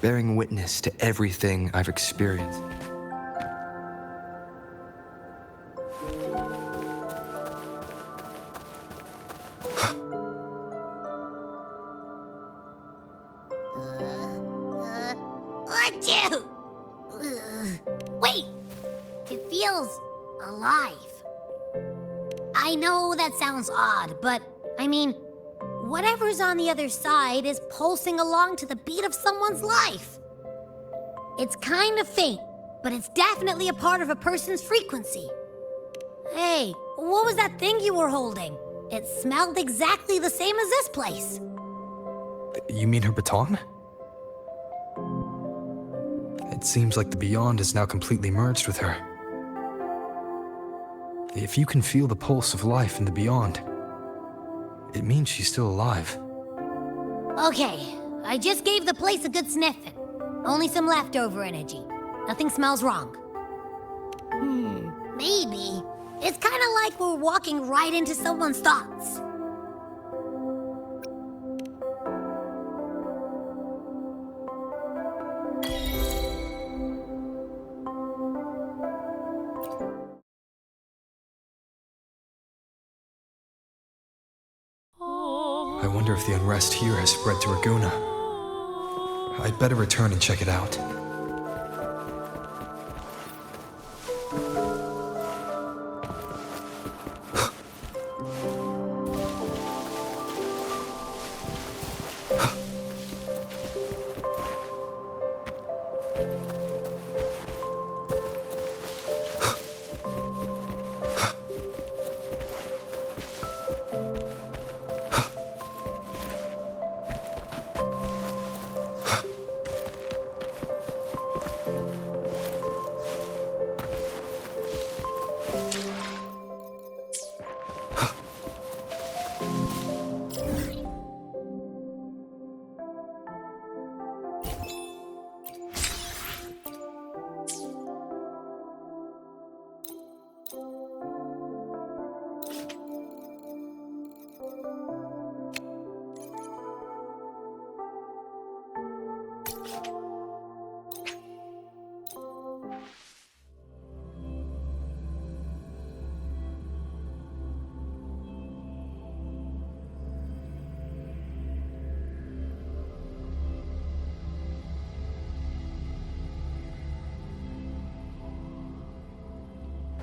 bearing witness to everything I've experienced. Achoo! Wait! It feels alive. I know that sounds odd, but I mean, whatever's on the other side is pulsing along to the beat of someone's life. It's kind of faint, but it's definitely a part of a person's frequency. Hey, what was that thing you were holding? It smelled exactly the same as this place. You mean her baton? It seems like the beyond is now completely merged with her. If you can feel the pulse of life in the beyond, it means she's still alive. Okay, I just gave the place a good sniffing. Only some leftover energy. Nothing smells wrong. Maybe. It's kind of like we're walking right into someone's thoughts. I wonder if the unrest here has spread to Raguna. I'd better return and check it out.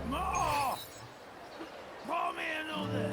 More! Pour me another!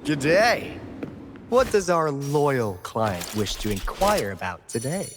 G'day. What does our loyal client wish to inquire about today?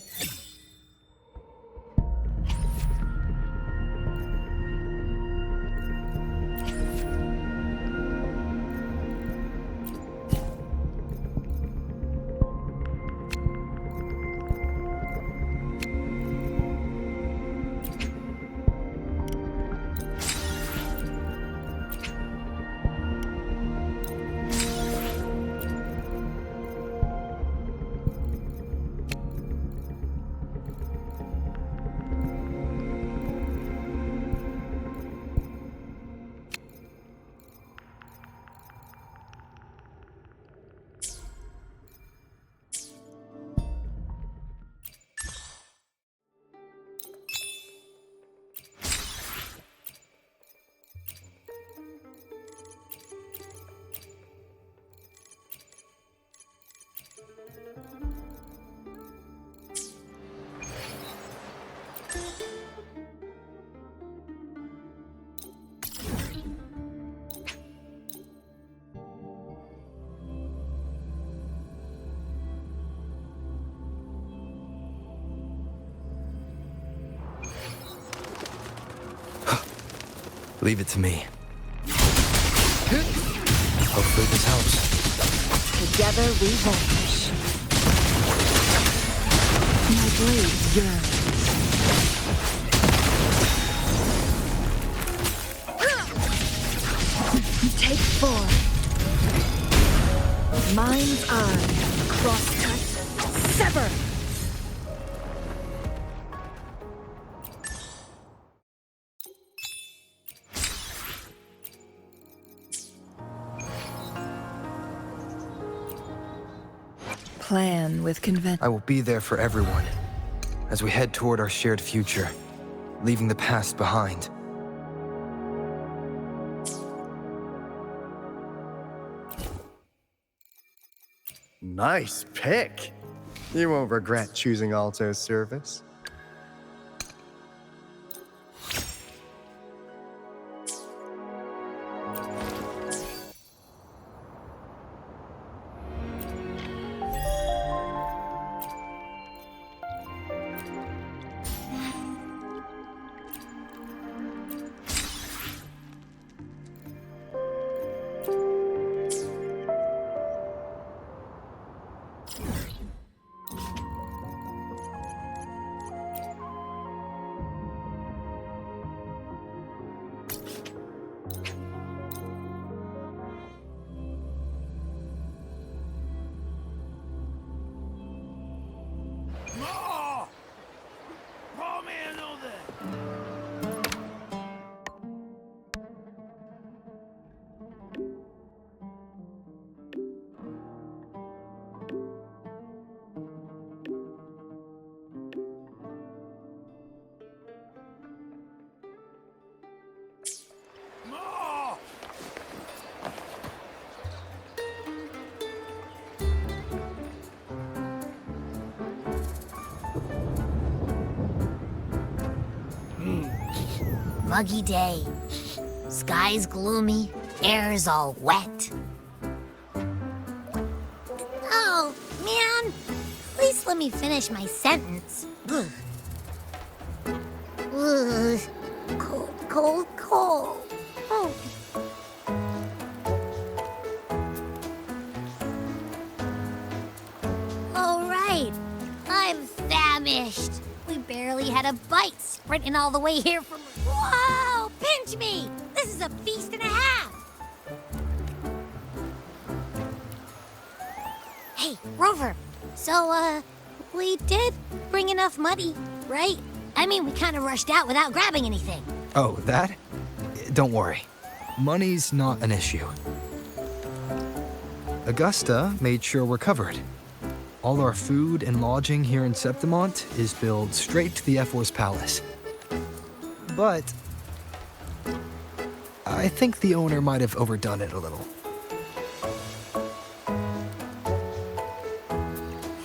Leave it to me. Hopefully this helps. Together we vanish. My blade yearns. Take 4. Mind's eye. Crosscut. Sever. Plan with convention. I will be there for everyone as we head toward our shared future, leaving the past behind. Nice pick. You won't regret choosing Alto's service. More! Pour me another! More! Muggy day. Sky's gloomy, air's all wet. Oh, man. At least let me finish my sentence. Ugh. Ugh. Cold, cold, cold. Oh. All right. I'm famished. We barely had a bite sprinting all the way here from... Whoa! Pinch me! This is a feast and a half! Hey, Rover. So, we did bring enough money, right? I mean, we kind of rushed out without grabbing anything. Oh, that? Don't worry. Money's not an issue. Augusta made sure we're covered. All our food and lodging here in Septimont is billed straight to the F-Force Palace. But I think the owner might have overdone it a little.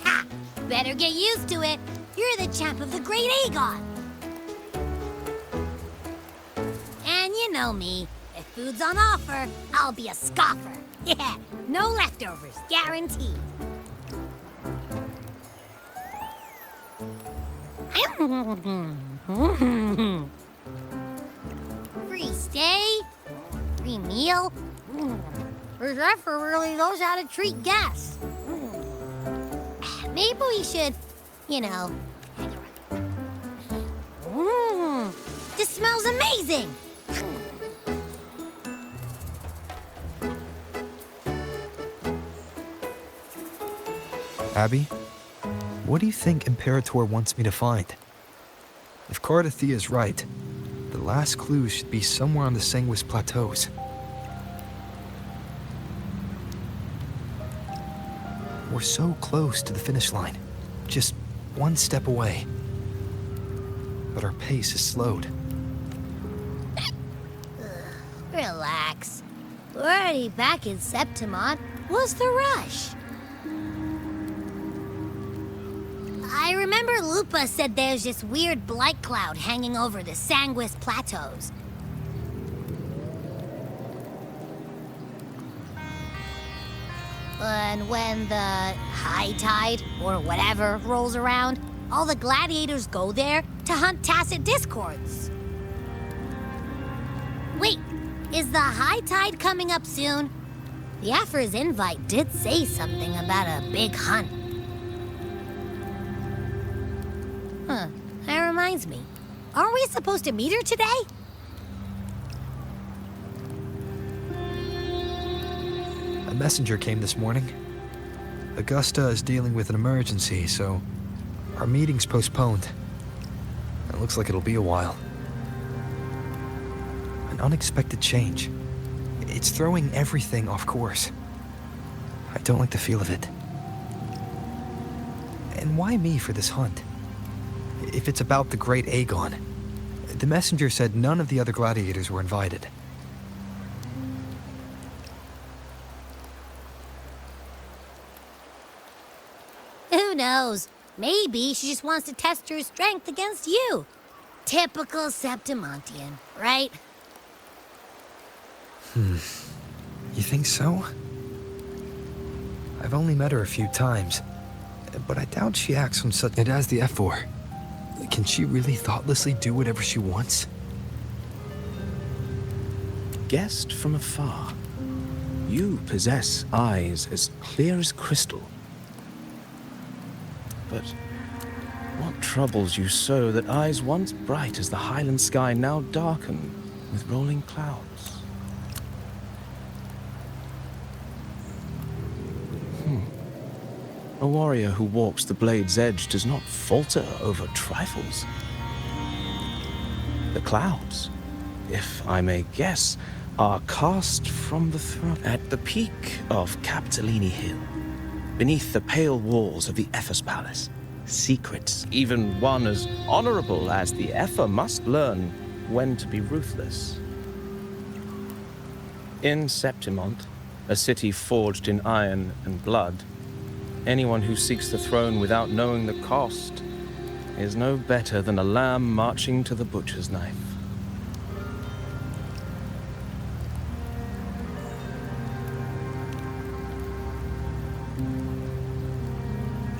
Ha! Better get used to it. You're the champ of the Great Aegon. And you know me. If food's on offer, I'll be a scoffer. Yeah, no leftovers, guaranteed. Free stay, free meal. This effort really knows how to treat guests. Maybe we should, you know, hang around. This smells amazing. Abby, what do you think Imperator wants me to find? If Cardathia is right, the last clue should be somewhere on the Sanguis Plateaus. We're so close to the finish line, just one step away. But our pace is slowed. Relax. We're already back in Septimont. What's the rush? I remember Lupa said there's this weird blight cloud hanging over the Sanguis Plateaus. And when the high tide, or whatever, rolls around, all the gladiators go there to hunt tacit discords. Wait, is the high tide coming up soon? The Aphor's invite did say something about a big hunt. Huh, that reminds me. Aren't we supposed to meet her today? A messenger came this morning. Augusta is dealing with an emergency, so our meeting's postponed. It looks like it'll be a while. An unexpected change. It's throwing everything off course. I don't like the feel of it. And why me for this hunt? If it's about the great Aegon, the messenger said none of the other gladiators were invited. Who knows? Maybe she just wants to test her strength against you. Typical Septimontian, right? You think so? I've only met her a few times, but I doubt she acts on such... It has the F4. Can she really thoughtlessly do whatever she wants? Guessed from afar, you possess eyes as clear as crystal. But what troubles you so that eyes once bright as the highland sky now darken with rolling clouds? A warrior who walks the blade's edge does not falter over trifles. The clouds, if I may guess, are cast from the throne at the peak of Capitolini Hill, beneath the pale walls of the Ephes Palace. Secrets, even one as honorable as the Epher, must learn when to be ruthless. In Septimont, a city forged in iron and blood, anyone who seeks the throne without knowing the cost is no better than a lamb marching to the butcher's knife.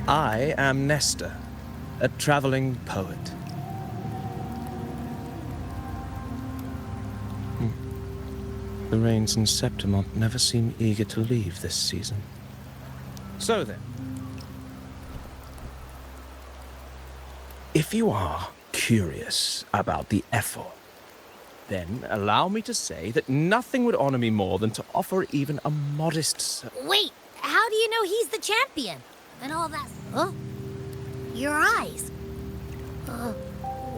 I am Nestor, a traveling poet. The rains in Septimont never seem eager to leave this season. So then, if you are curious about the Epher, then allow me to say that nothing would honor me more than to offer even a modest... Wait, how do you know he's the champion? And all that... Huh? Your eyes.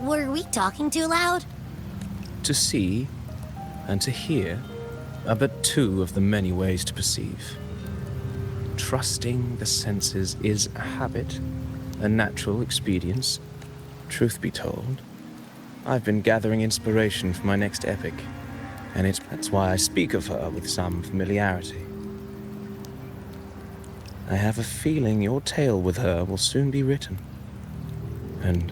Were we talking too loud? To see and to hear are but two of the many ways to perceive. Trusting the senses is a habit, a natural expedience. Truth be told, I've been gathering inspiration for my next epic, and that's why I speak of her with some familiarity. I have a feeling your tale with her will soon be written. And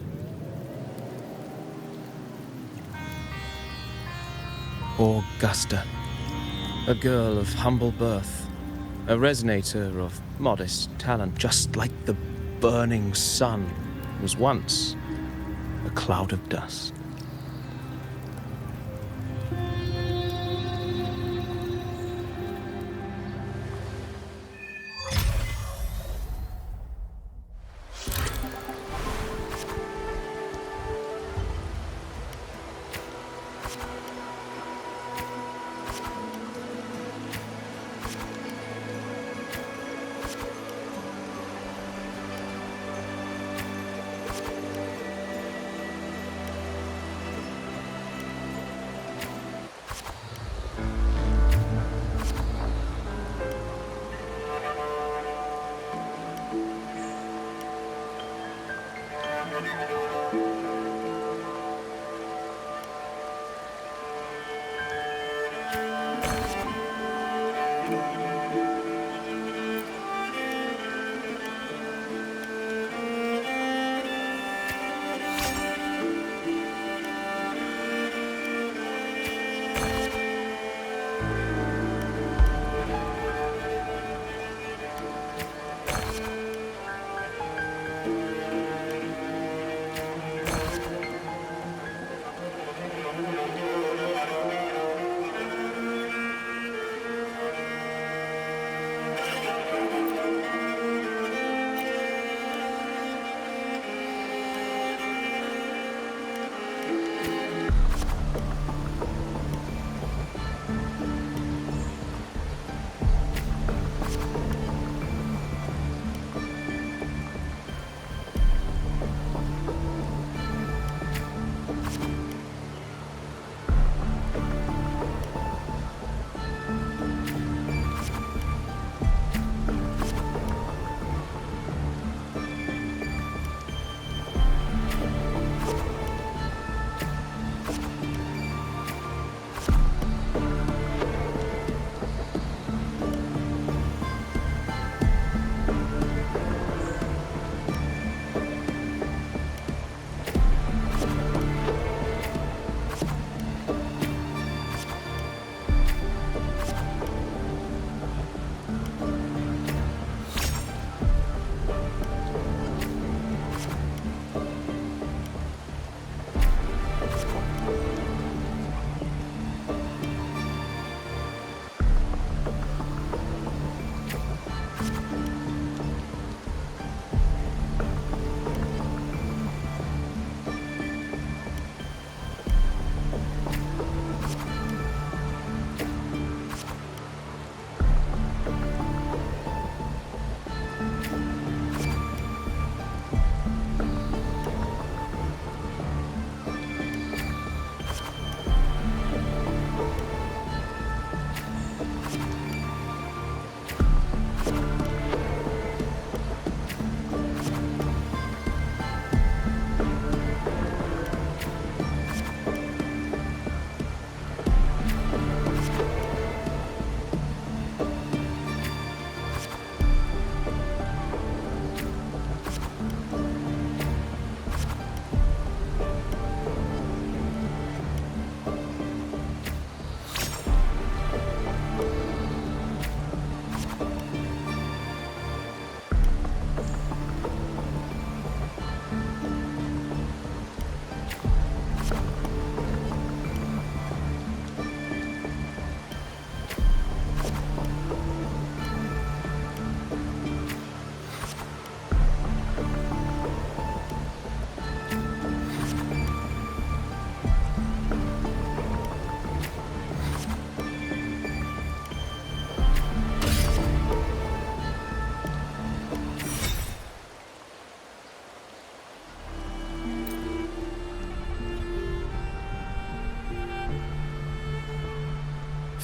Augusta, a girl of humble birth, A resonator of modest talent, just like the burning sun was once a cloud of dust.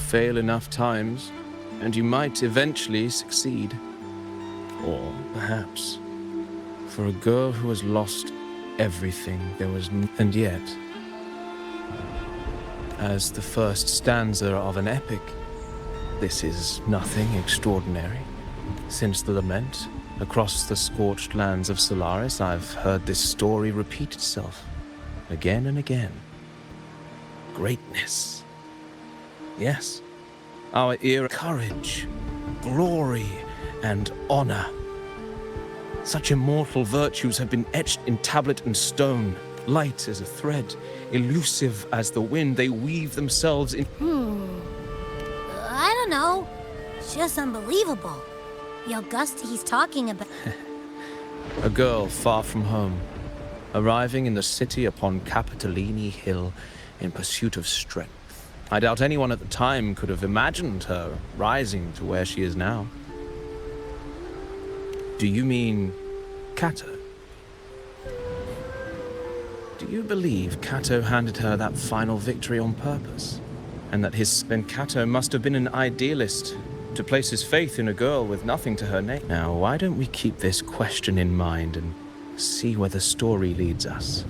Fail enough times, and you might eventually succeed. Or perhaps, for a girl who has lost everything, there was and yet, as the first stanza of an epic, this is nothing extraordinary. Since the lament, across the scorched lands of Solaris, I've heard this story repeat itself, again and again. Greatness. Yes, our era, courage, glory and honor. Such immortal virtues have been etched in tablet and stone, light as a thread, elusive as the wind. They weave themselves in. I don't know. It's just unbelievable. The Augusta he's talking about. A girl far from home, arriving in the city upon Capitolini Hill in pursuit of strength. I doubt anyone at the time could have imagined her rising to where she is now. Do you mean Cato? Do you believe Cato handed her that final victory on purpose? And that then Cato must have been an idealist to place his faith in a girl with nothing to her name. Now, why don't we keep this question in mind and see where the story leads us?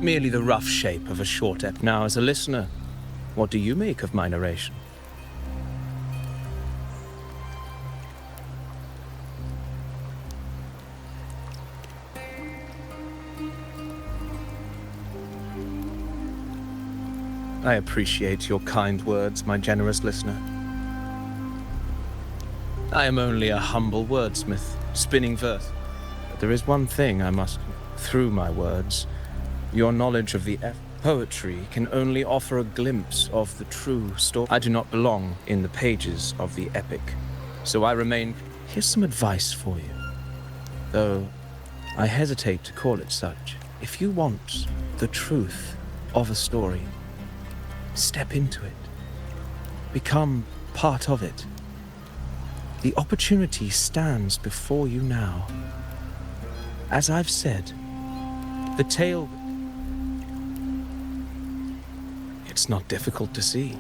Merely the rough shape of a short ep. Now, as a listener, what do you make of my narration? I appreciate your kind words, my generous listener. I am only a humble wordsmith, spinning verse. But there is one thing I must, through my words, your knowledge of the poetry can only offer a glimpse of the true story. I do not belong in the pages of the epic, so I remain. Here's some advice for you, though I hesitate to call it such. If you want the truth of a story, step into it. Become part of it. The opportunity stands before you now. As I've said, the tale... It's not difficult to see.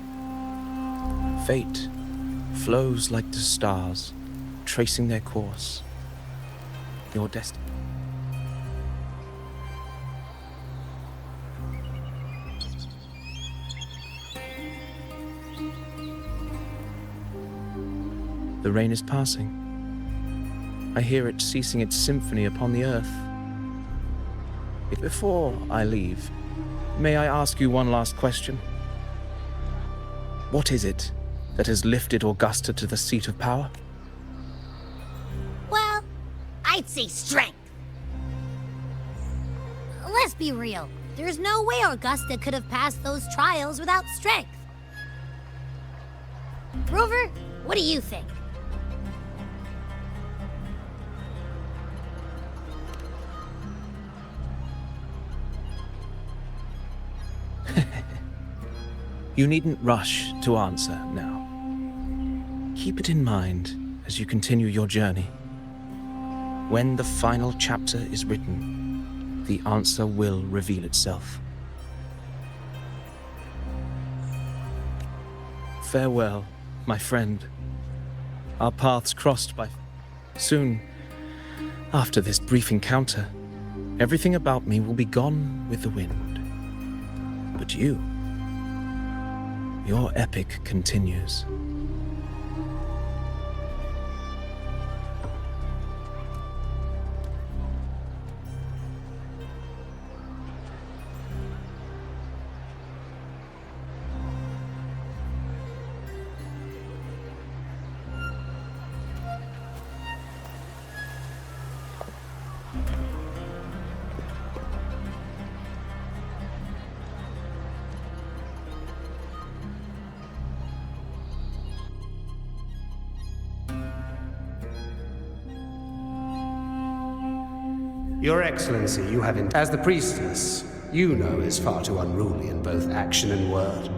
Fate flows like the stars, tracing their course. Your destiny. The rain is passing. I hear it ceasing its symphony upon the earth. Before I leave, may I ask you one last question? What is it that has lifted Augusta to the seat of power? Well, I'd say strength. Let's be real. There's no way Augusta could have passed those trials without strength. Rover, what do you think? You needn't rush to answer now. Keep it in mind as you continue your journey. When the final chapter is written, the answer will reveal itself. Farewell, my friend. Our paths crossed by... Soon, after this brief encounter, everything about me will be gone with the wind. But you... your epic continues. Your Excellency, you have as the priestess, you know is far too unruly in both action and word.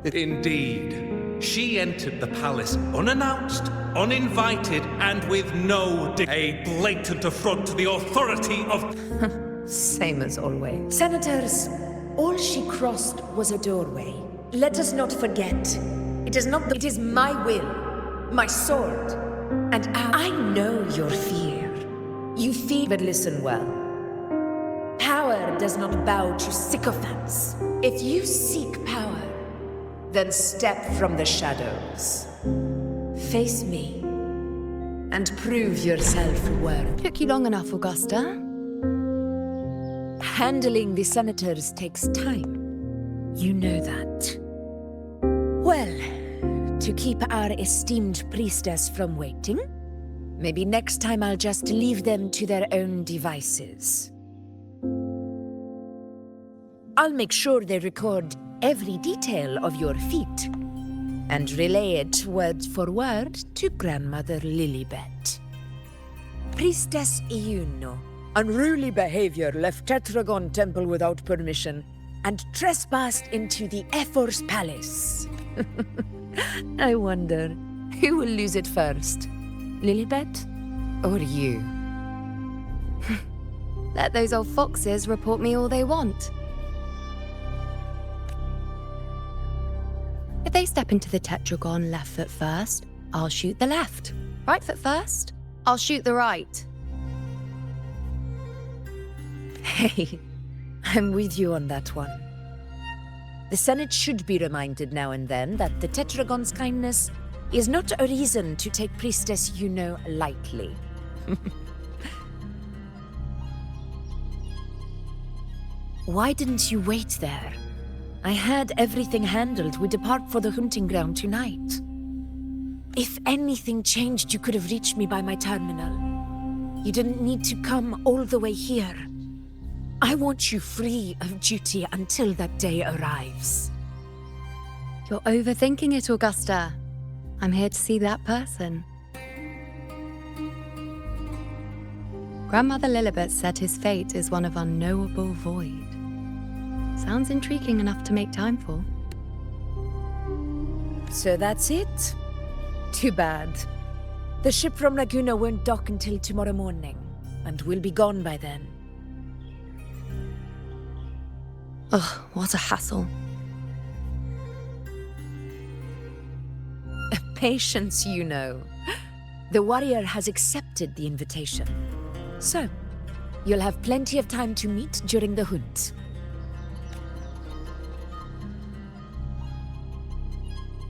Indeed. She entered the palace unannounced, uninvited, and with no a blatant affront to the authority of... Same as always. Senators, all she crossed was a doorway. Let us not forget. It is my will, my sword, and I know your fear. You fear, but listen well. Power does not bow to sycophants. If you seek power, then step from the shadows. Face me, and prove yourself worthy. Took you long enough, Augusta. Handling the senators takes time. You know that. Well, to keep our esteemed priestess from waiting, maybe next time I'll just leave them to their own devices. I'll make sure they record every detail of your feat and relay it word for word to Grandmother Lilibet. Priestess Iuno, unruly behavior, left Tetragon Temple without permission and trespassed into the Ephor's palace. I wonder, who will lose it first? Lilibet or you? Let those old foxes report me all they want. If they step into the tetragon left foot first, I'll shoot the left. Right foot first, I'll shoot the right. Hey, I'm with you on that one. The Senate should be reminded now and then that the Tetragon's kindness is not a reason to take Priestess Yuno lightly. Why didn't you wait there? I had everything handled. We depart for the hunting ground tonight. If anything changed, you could have reached me by my terminal. You didn't need to come all the way here. I want you free of duty until that day arrives. You're overthinking it, Augusta. I'm here to see that person. Grandmother Lilibet said his fate is one of unknowable void. Sounds intriguing enough to make time for. So that's it? Too bad. The ship from Laguna won't dock until tomorrow morning, and we'll be gone by then. Ugh, what a hassle. Patience, you know. The warrior has accepted the invitation. So, you'll have plenty of time to meet during the hunt.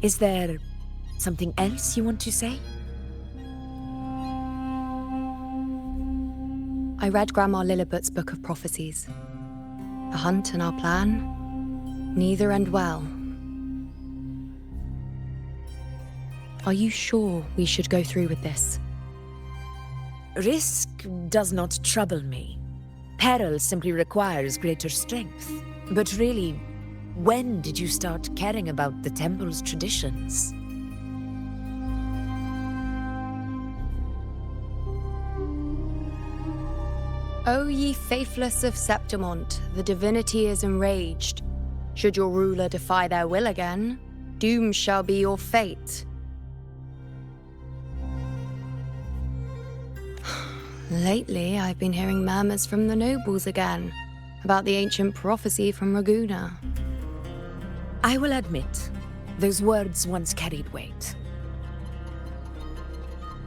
Is there something else you want to say? I read Grandma Lilibet's Book of Prophecies. The hunt and our plan, neither end well. Are you sure we should go through with this? Risk does not trouble me. Peril simply requires greater strength. But really, when did you start caring about the temple's traditions? O ye faithless of Septimont, the divinity is enraged. Should your ruler defy their will again, doom shall be your fate. Lately, I've been hearing murmurs from the nobles again, about the ancient prophecy from Raguna. I will admit, those words once carried weight.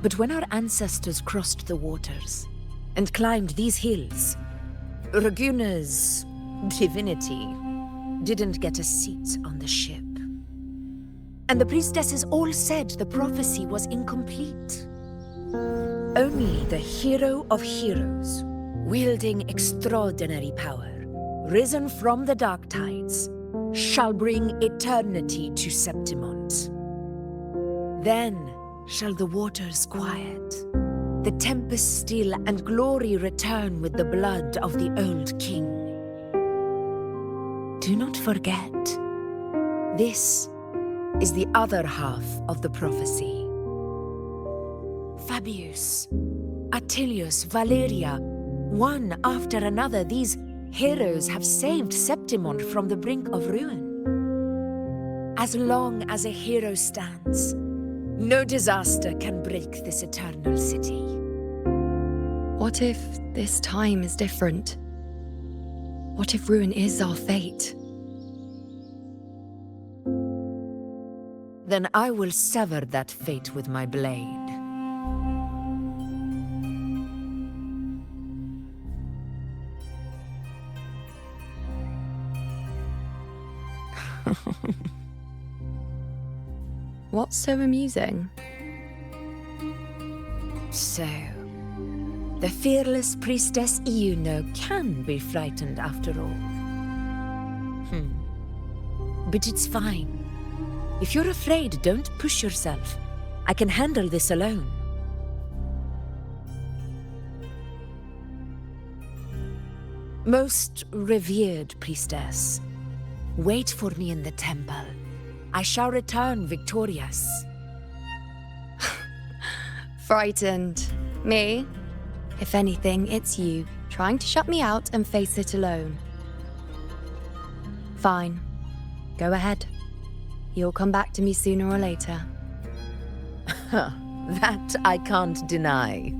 But when our ancestors crossed the waters and climbed these hills, Raguna's divinity didn't get a seat on the ship. And the priestesses all said the prophecy was incomplete. Only the hero of heroes, wielding extraordinary power, risen from the dark tides, shall bring eternity to Septimont. Then shall the waters quiet, the tempest still, and glory return with the blood of the old king. Do not forget, this is the other half of the prophecy. Fabius, Attilius, Valeria, One after another, these heroes have saved Septimond from the brink of ruin. As long as a hero stands, no disaster can break this eternal city. What if this time is different? What if ruin is our fate? Then I will sever that fate with my blade. What's so amusing? So, the fearless priestess Iuno can be frightened after all. But it's fine. If you're afraid, don't push yourself. I can handle this alone. Most revered priestess, wait for me in the temple. I shall return victorious. Frightened. Me? If anything, it's you, trying to shut me out and face it alone. Fine. Go ahead. You'll come back to me sooner or later. That I can't deny.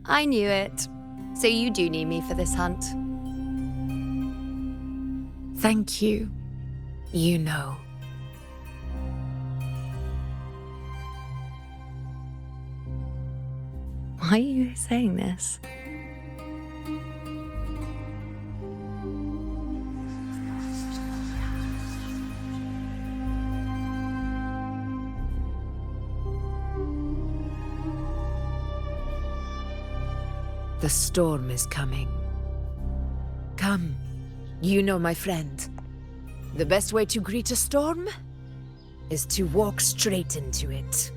I knew it. So you do need me for this hunt. Thank you. You know. Why are you saying this? The storm is coming. Come, you know my friend. The best way to greet a storm is to walk straight into it.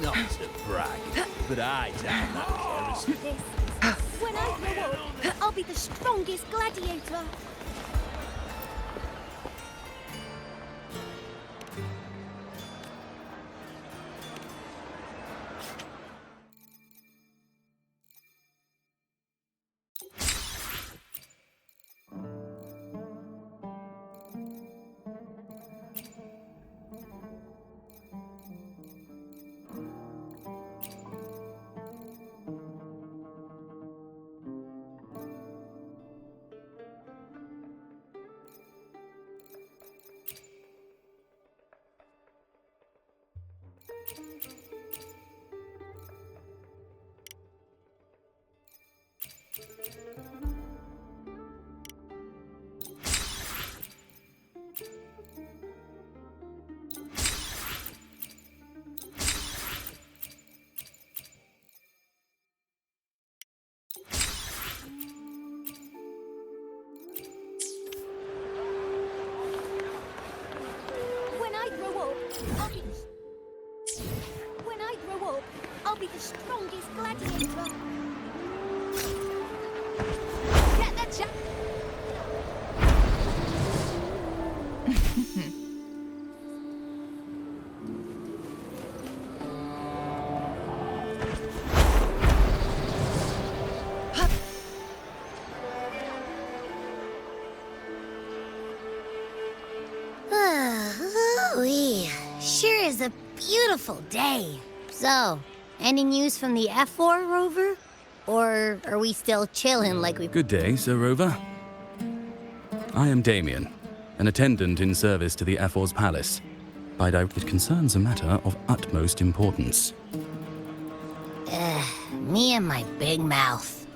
Not to brag, but I doubt that heresy. When I grow up, I'll be the strongest gladiator. When I grow up, I'll be the strongest gladiator. Get that jack. Sure is a beautiful day. So, any news from the F4 rover? Or are we still chilling like we... Good day, Sir Rover. I am Damien, an attendant in service to the F4's palace. By doubt, it concerns a matter of utmost importance. Me and my big mouth.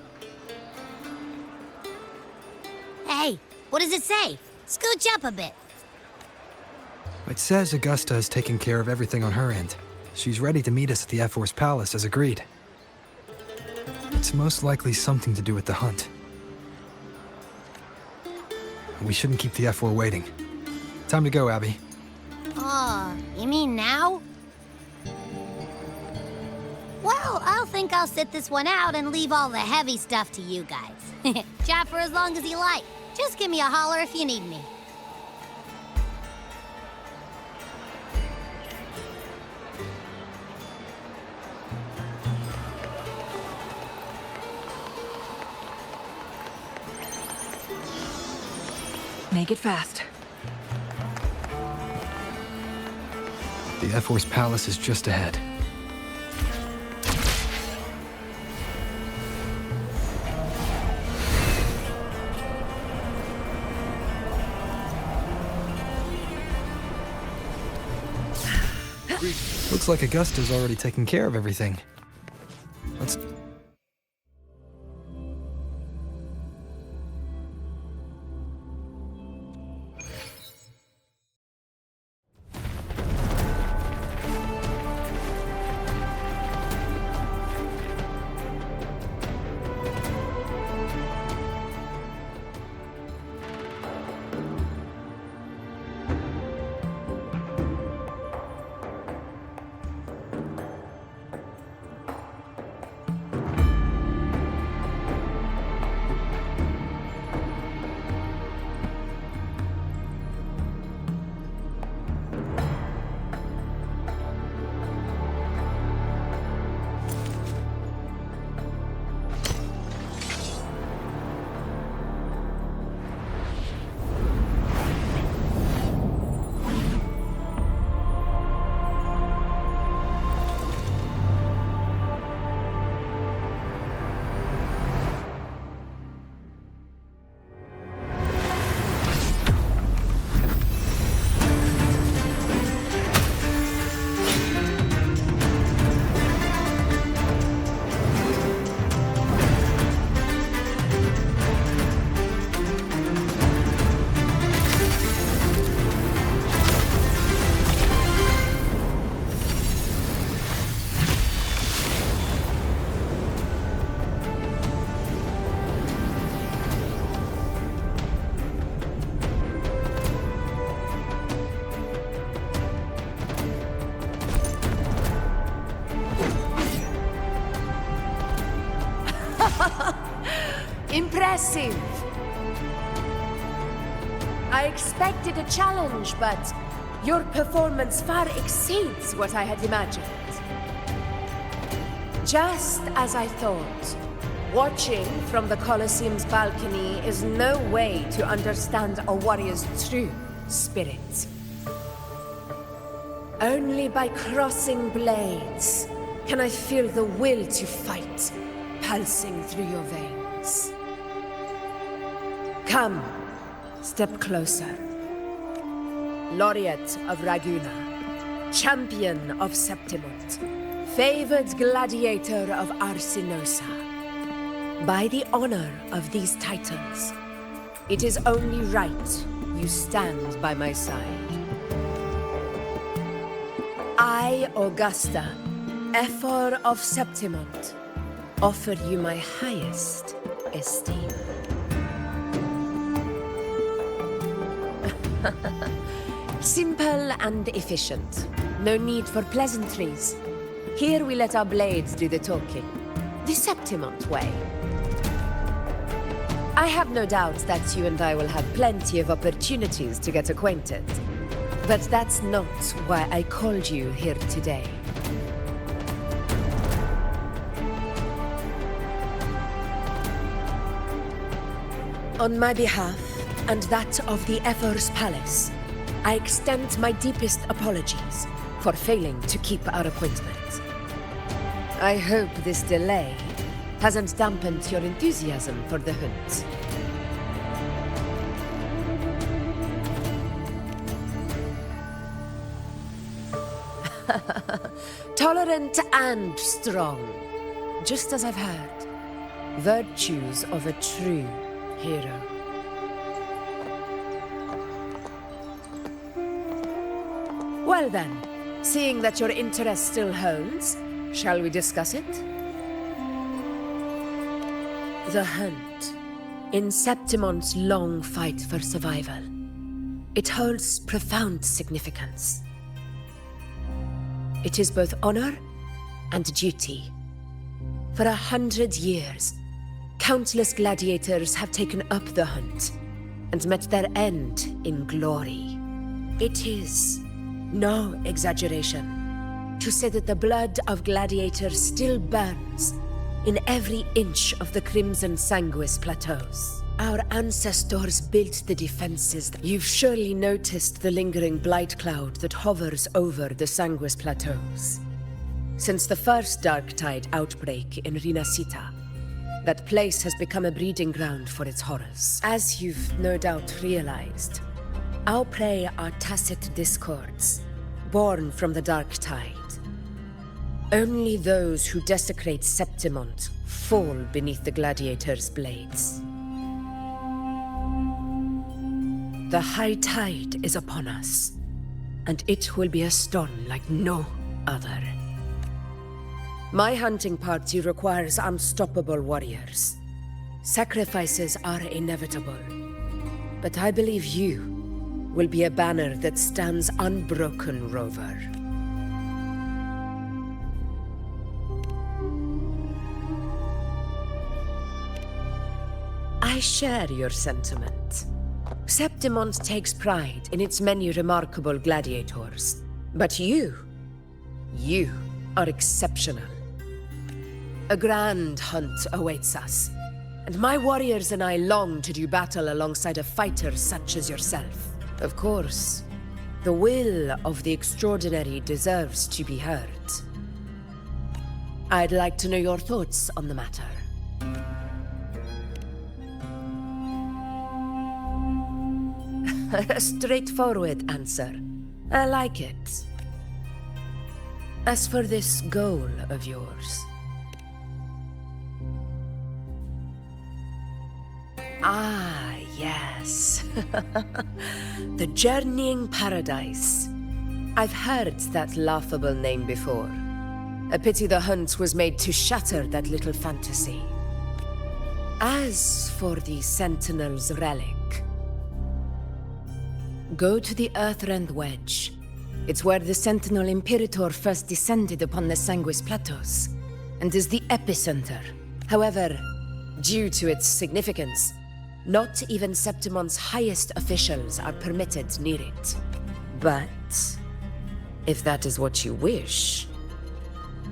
Hey, what does it say? Scooch up a bit. It says Augusta is taking care of everything on her end. She's ready to meet us at the F4's palace as agreed. It's most likely something to do with the hunt. We shouldn't keep the F4 waiting. Time to go, Abby. Oh, you mean now? Well, I'll think I'll sit this one out and leave all the heavy stuff to you guys. Chat for as long as you like. Just give me a holler if you need me. Make it fast. The F4's palace is just ahead. Looks like Augusta's already taken care of everything. Let's... Impressive! I expected a challenge, but your performance far exceeds what I had imagined. Just as I thought, watching from the Colosseum's balcony is no way to understand a warrior's true spirit. Only by crossing blades can I feel the will to fight pulsing through your veins. Come, step closer. Laureate of Raguna, champion of Septimont, favored gladiator of Arsinosa. By the honor of these titans, it is only right you stand by my side. I, Augusta, Ephor of Septimont, offer you my highest esteem. Simple and efficient. No need for pleasantries. Here we let our blades do the talking. The Septimont way. I have no doubt that you and I will have plenty of opportunities to get acquainted. But that's not why I called you here today. On my behalf, and that of the Ephor's Palace, I extend my deepest apologies for failing to keep our appointment. I hope this delay hasn't dampened your enthusiasm for the hunt. Tolerant and strong, just as I've heard. Virtues of a true hero. Well then, seeing that your interest still holds, shall we discuss it? The hunt. In Septimon's long fight for survival, it holds profound significance. It is both honor and duty. For 100 years, countless gladiators have taken up the hunt and met their end in glory. It is no exaggeration to say that the blood of gladiators still burns in every inch of the Crimson Sanguis plateaus. Our ancestors built the defenses. You've surely noticed the lingering blight cloud that hovers over the Sanguis plateaus. Since the first Darktide outbreak in Rinasita, that place has become a breeding ground for its horrors. As you've no doubt realized, our prey are tacit discords, born from the Darktide. Only those who desecrate Septimont fall beneath the gladiators' blades. The high tide is upon us, and it will be a storm like no other. My hunting party requires unstoppable warriors. Sacrifices are inevitable, but I believe you will be a banner that stands unbroken, Rover. I share your sentiment. Septimont takes pride in its many remarkable gladiators. But you are exceptional. A grand hunt awaits us, and my warriors and I long to do battle alongside a fighter such as yourself. Of course, the will of the extraordinary deserves to be heard. I'd like to know your thoughts on the matter. A straightforward answer. I like it. As for this goal of yours... Ah, yes. The Journeying Paradise. I've heard that laughable name before. A pity the hunt was made to shatter that little fantasy. As for the Sentinel's relic, go to the Earthrend Wedge. It's where the Sentinel Imperator first descended upon the Sanguis Plateaus, and is the epicenter. However, due to its significance, not even Septimon's highest officials are permitted near it. But, if that is what you wish,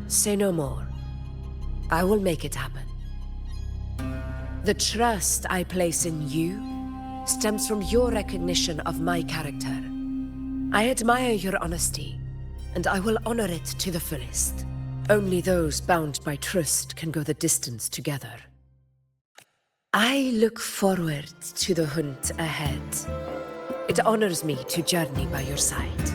say no more. I will make it happen. The trust I place in you stems from your recognition of my character. I admire your honesty, and I will honor it to the fullest. Only those bound by trust can go the distance together. I look forward to the hunt ahead. It honors me to journey by your side.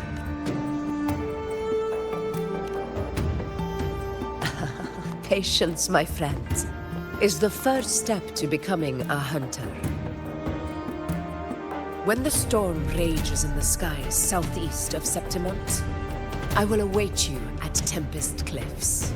Patience, my friend, is the first step to becoming a hunter. When the storm rages in the skies southeast of Septimont, I will await you at Tempest Cliffs.